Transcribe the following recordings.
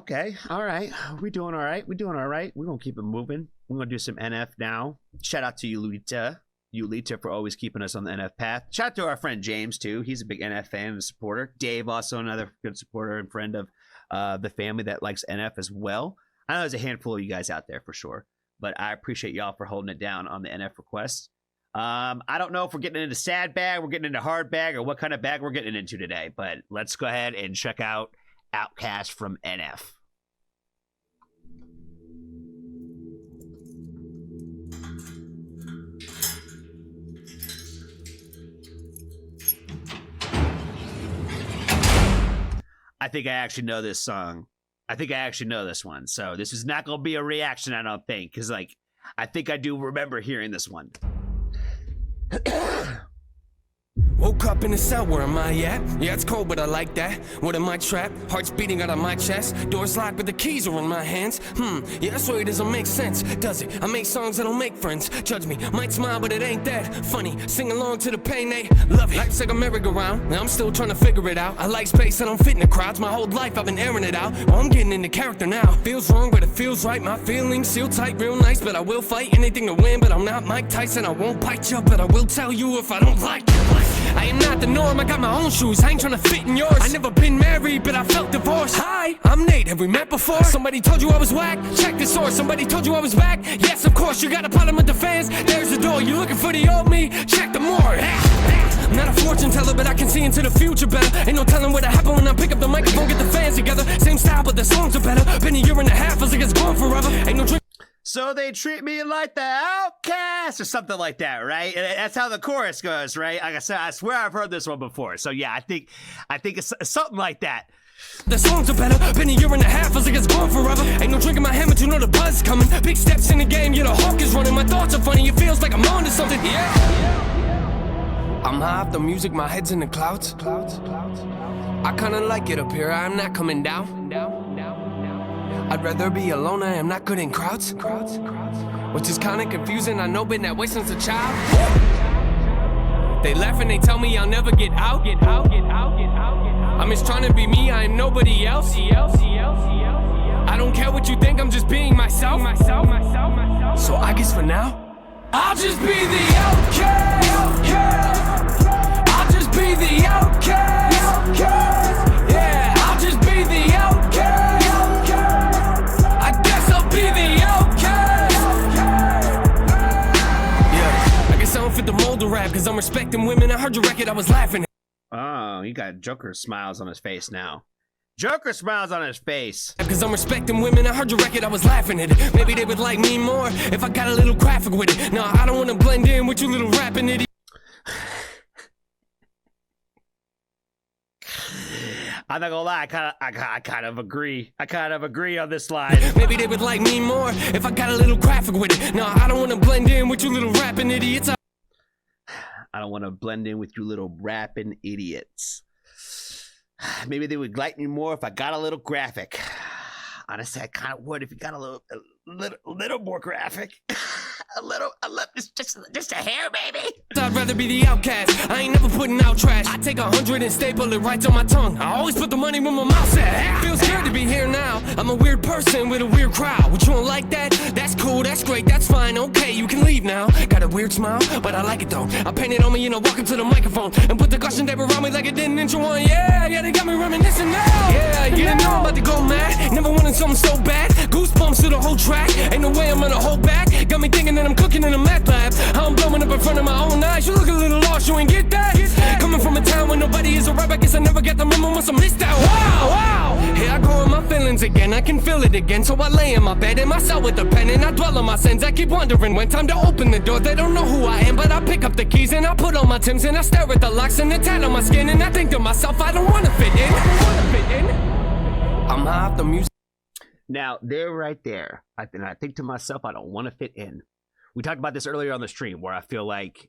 Okay. All right. We're doing all right. We're going to keep it moving. We're going to do some NF now. Shout out to Ulita for always keeping us on the NF path. Shout out to our friend James, too. He's a big NF fan and supporter. Dave, also another good supporter and friend of the family that likes NF as well. I know there's a handful of you guys out there for sure, but I appreciate y'all for holding it down on the NF requests. I don't know if we're getting into sad bag, we're getting into hard bag, or what kind of bag we're getting into today, but let's go ahead and check out Outcast from NF. I think I actually know this song. I think I actually know this one. So this is not going to be a reaction, I don't think. Because, like, I think I do remember hearing this one. Woke up in the cell, where am I at? Yeah, it's cold, but I like that. What am I trapped? Heart's beating out of my chest. Doors locked, but the keys are in my hands. Yeah, that's why it doesn't make sense, does it? I make songs that don't make friends. Judge me, might smile, but it ain't that funny. Sing along to the pain, they love it. Life's like a merry-go-round, and I'm still trying to figure it out. I like space, I don't fit in the crowds. My whole life I've been airing it out. Well, I'm getting into character now. Feels wrong, but it feels right. My feelings seal tight, real nice, but I will fight anything to win. But I'm not Mike Tyson, I won't bite you, but I will tell you if I don't like you. I am not the norm, I got my own shoes, I ain't tryna fit in yours. I never been married, but I felt divorced. Hi, I'm Nate, have we met before? Somebody told you I was whack? Check the source. Somebody told you I was back? Yes, of course, you got a problem with the fans? There's the door, you looking for the old me? Check the more. I'm not a fortune teller, but I can see into the future better. Ain't no telling what'll happen when I pick up the microphone, get the fans together. Same style, but the songs are better. Been a year and a half, feels like it's gone forever. Ain't no drink. So they treat me like the outcast or something like that, right? And that's how the chorus goes, right? Like I said, I swear I've heard this one before. So yeah, I think it's something like that. The songs are better. Been a year and a half, feels like it's gone forever. Ain't no drink in my hand, but you know the buzz coming. Big steps in the game, yeah, the hawk is running. My thoughts are funny, it feels like I'm on to something. Yeah. I'm high off the music, my head's in the clouds. I kinda like it up here, I'm not coming down. I'd rather be alone, I am not good in crowds. Which is kinda confusing, I know, been that way since a child. They laugh and they tell me I'll never get out. I'm just trying to be me, I am nobody else. I don't care what you think, I'm just being myself. So I guess for now, I'll just be the outcast. I'll just be the outcast. Yeah, I'll just be the outcast. Fit the mold of rap, cause I'm respecting women. I heard your record, I was laughing. Oh, you got Joker smiles on his face now. Joker smiles on his face. Cause I'm respecting women, I heard your record, I was laughing at it. Maybe they would like me more if I got a little graphic with it. No, I don't wanna blend in with you little rapping idiot. I'm not gonna lie, I kind of agree. I kind of agree on this line. Maybe they would like me more if I got a little graphic with it. No, I don't wanna blend in with you little rapping idiots. I don't want to blend in with you little rapping idiots. Maybe they would like me more if I got a little graphic. Honestly, I kind of would if you got a little more graphic. a little, just a hair, baby. I'd rather be the outcast. I ain't never putting out trash. I take 100 and staple it right to my tongue. I always put the money where my mouth's at. Feels good to be here now. I'm a weird person with a weird crowd. What, you don't like that? That's cool, that's great, that's fine. Okay, you can leave now. Got a weird smile, but I like it though. I paint it on me and I walk into the microphone and put the caution tape around me like it didn't intro one. Yeah, they got me reminiscing now. Yeah, you didn't know I'm about to go mad. Never wanted something so bad. Goosebumps through the whole track. Ain't no way I'm gonna hold back. Got me thinking that I'm cooking in a meth lab. How I'm blowing up in front of my own eyes. You look a little lost, you ain't get that. Coming from a town where nobody is a rap, I guess I never get the memo once I missed that. Wow. Here I go in my feelings again. I can feel it again. So I lay in my bed in my cell with a pen and I dwell on my sins. I keep wondering when time to open the door. They don't know who I am, but I pick up the keys and I put on my Timbs and I stare at the locks and the tat on my skin and I think to myself, I don't wanna fit in. I'm high off the music. Now, they're right there. I think to myself, I don't want to fit in. We talked about this earlier on the stream where I feel like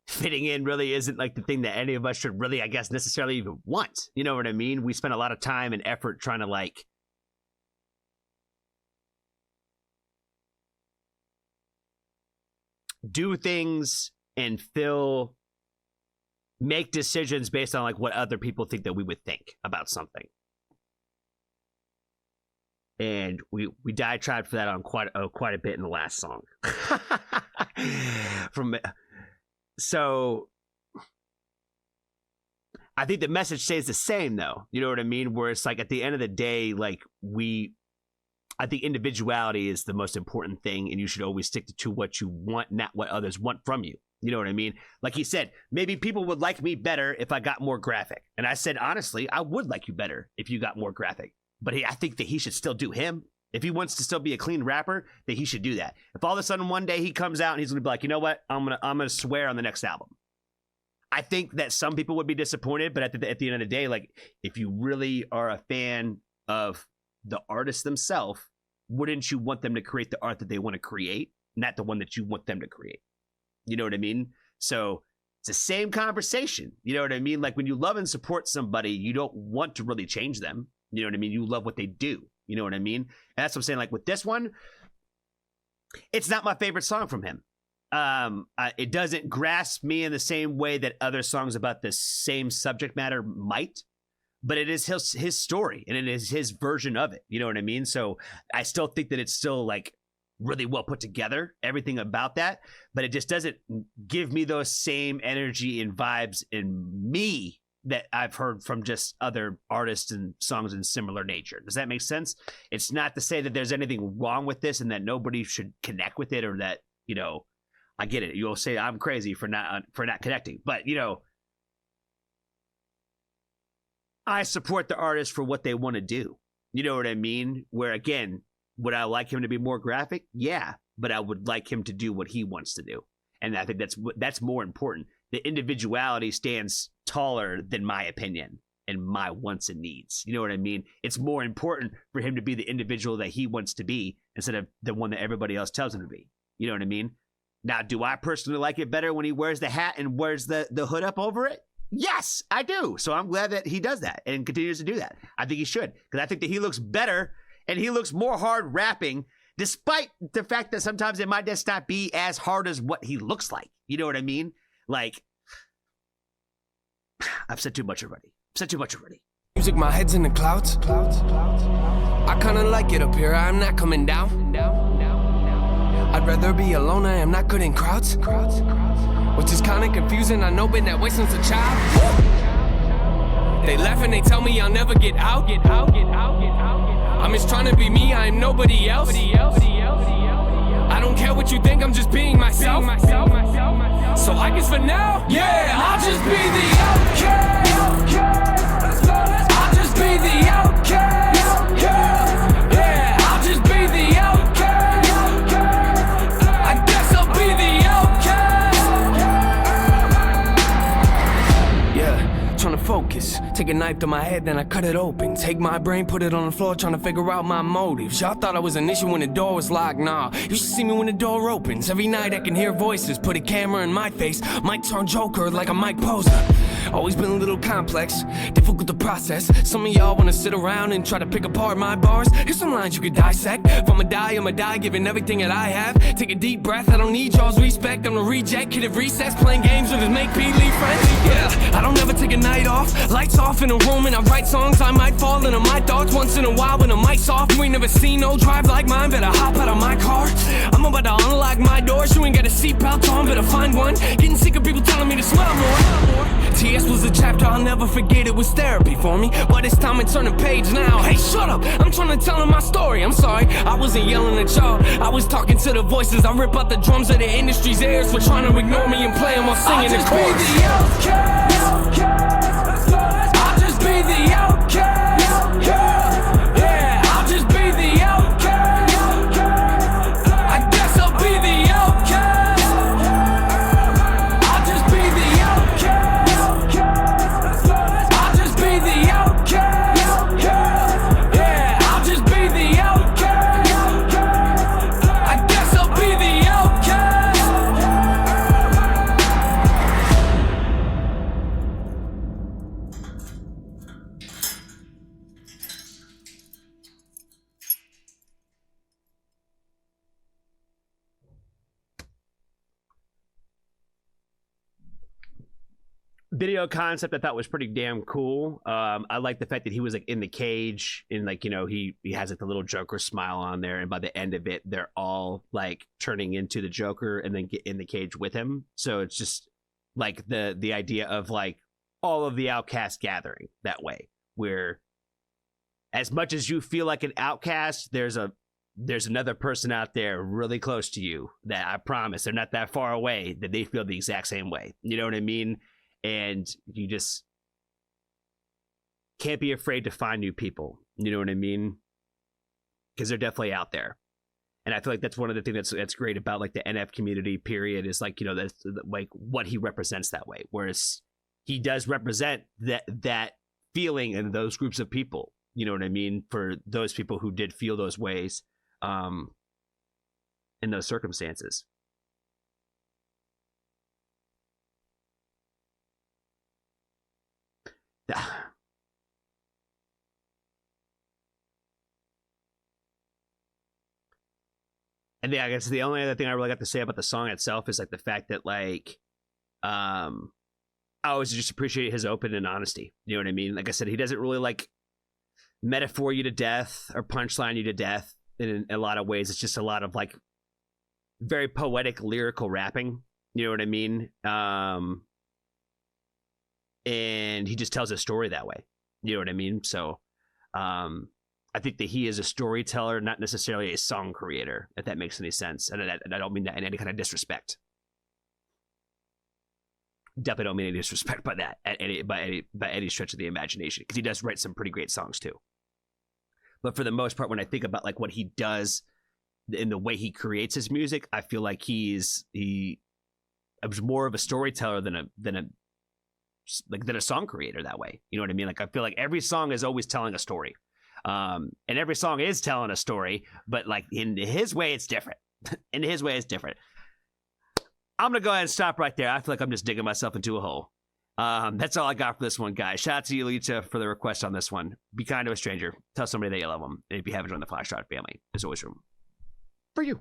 fitting in really isn't like the thing that any of us should really, I guess, necessarily even want. You know what I mean? We spend a lot of time and effort trying to like do things and make decisions based on like what other people think that we would think about something. And we diatribed for that on quite a bit in the last song. So I think the message stays the same, though. You know what I mean? Where it's like at the end of the day, like I think individuality is the most important thing, and you should always stick to what you want, not what others want from you. You know what I mean? Like he said, maybe people would like me better if I got more graphic. And I said, honestly, I would like you better if you got more graphic. But I think that he should still do him. If he wants to still be a clean rapper, then he should do that. If all of a sudden one day he comes out and he's gonna be like, you know what, I'm gonna swear on the next album. I think that some people would be disappointed, but at the end of the day, like if you really are a fan of the artists themselves, wouldn't you want them to create the art that they want to create, not the one that you want them to create? You know what I mean? So it's the same conversation. You know what I mean? Like when you love and support somebody, you don't want to really change them. You know what I mean? You love what they do. You know what I mean? And that's what I'm saying. Like with this one, it's not my favorite song from him. It doesn't grasp me in the same way that other songs about the same subject matter might. But it is his story, and it is his version of it. You know what I mean? So I still think that it's still like really well put together, everything about that. But it just doesn't give me those same energy and vibes in me that I've heard from just other artists and songs in similar nature. Does that make sense? It's not to say that there's anything wrong with this and that nobody should connect with it, or that, you know, I get it. You'll say I'm crazy for not connecting, but you know, I support the artist for what they want to do. You know what I mean? Where again, would I like him to be more graphic? Yeah, but I would like him to do what he wants to do. And I think that's more important. The individuality stands taller than my opinion and my wants and needs. You know what I mean? It's more important for him to be the individual that he wants to be instead of the one that everybody else tells him to be. You know what I mean? Now, do I personally like it better when he wears the hat and wears the hood up over it? Yes, I do. So I'm glad that he does that and continues to do that. I think he should, because I think that he looks better and he looks more hard rapping, despite the fact that sometimes it might just not be as hard as what he looks like. You know what I mean? Like, I've said too much already. Music, my head's in the clouds. I kinda like it up here, I'm not coming down. I'd rather be alone, I am not good in crowds. Which is kinda confusing, I know, been that way since a child. They laugh and they tell me I'll never get out. I'm just trying to be me, I am nobody else. I don't care what you think, I'm just being myself. So I guess for now, yeah, I'll just be the outcast. I'll just be the outcast. Yeah, I'll just be the outcast. I guess I'll be the outcast. Yeah, trying to focus. Take a knife to my head, then I cut it open. Take my brain, put it on the floor, trying to figure out my motives. Y'all thought I was an issue when the door was locked. Nah, you should see me when the door opens. Every night I can hear voices, put a camera in my face. Might turn Joker like a Mike Poser. Always been a little complex, difficult to process. Some of y'all wanna sit around and try to pick apart my bars. Here's some lines you could dissect. If I'ma die, giving everything that I have. Take a deep breath, I don't need y'all's respect. I'm a reject, kid at recess, playing games with his make-believe friends. Yeah, I don't ever take a night off. Lights off in a room and I write songs. I might fall into my thoughts once in a while when the mic's off. You ain't never seen no drive like mine, better hop out of my car. I'm about to unlock my doors, you ain't got a seatbelt on, better find one. Getting sick of people telling me to smile more. TS was a chapter I'll never forget, it was therapy for me. But it's time to turn the page now. Hey, shut up, I'm trying to tell him my story. I'm sorry, I wasn't yelling at y'all, I was talking to the voices. I rip out the drums of the industry's ears for trying to ignore me and play them while singing the chorus. I'll just be the outcast. I'll just be the outcast. Yeah, I'll just be the outcast. I guess I'll be the outcast. I'll just be the outcast. I'll just be the outcast. Yeah, I'll just be the outcast. I guess I'll be the outcast. video concept I thought was pretty damn cool. I like the fact that he was like in the cage and like, you know, he has like the little Joker smile on there, and by the end of it they're all like turning into the Joker and then get in the cage with him. So it's just like the idea of like all of the outcasts gathering that way, where as much as you feel like an outcast, there's another person out there really close to you that I promise they're not that far away that they feel the exact same way. You know what I mean? And you just can't be afraid to find new people. You know what I mean? Because they're definitely out there. And I feel like that's one of the things that's great about like the NF community period is like, you know, that's like what he represents that way. Whereas he does represent that feeling in those groups of people. You know what I mean? For those people who did feel those ways in those circumstances. And yeah, I guess the only other thing I really got to say about the song itself is like the fact that like I always just appreciate his open and honesty. You know what I mean? Like I said, he doesn't really like metaphor you to death or punchline you to death in a lot of ways. It's just a lot of like very poetic lyrical rapping. You know what I mean? And he just tells a story that way. You know what I mean? So I think that he is a storyteller, not necessarily a song creator, if that makes any sense. And I don't mean that in any kind of disrespect. Definitely don't mean any disrespect by that by any stretch of the imagination, because he does write some pretty great songs too. But for the most part, when I think about like what he does in the way he creates his music, I feel like he was more of a storyteller than a song creator that way. You know what I mean? Like I feel like every song is always telling a story. And every song is telling a story, but like in his way, it's different. In his way, it's different. I'm going to go ahead and stop right there. I feel like I'm just digging myself into a hole. That's all I got for this one, guys. Shout out to you, Lita, for the request on this one. Be kind to a stranger. Tell somebody that you love them. And if you haven't joined the Flash Drive family, there's always room for you.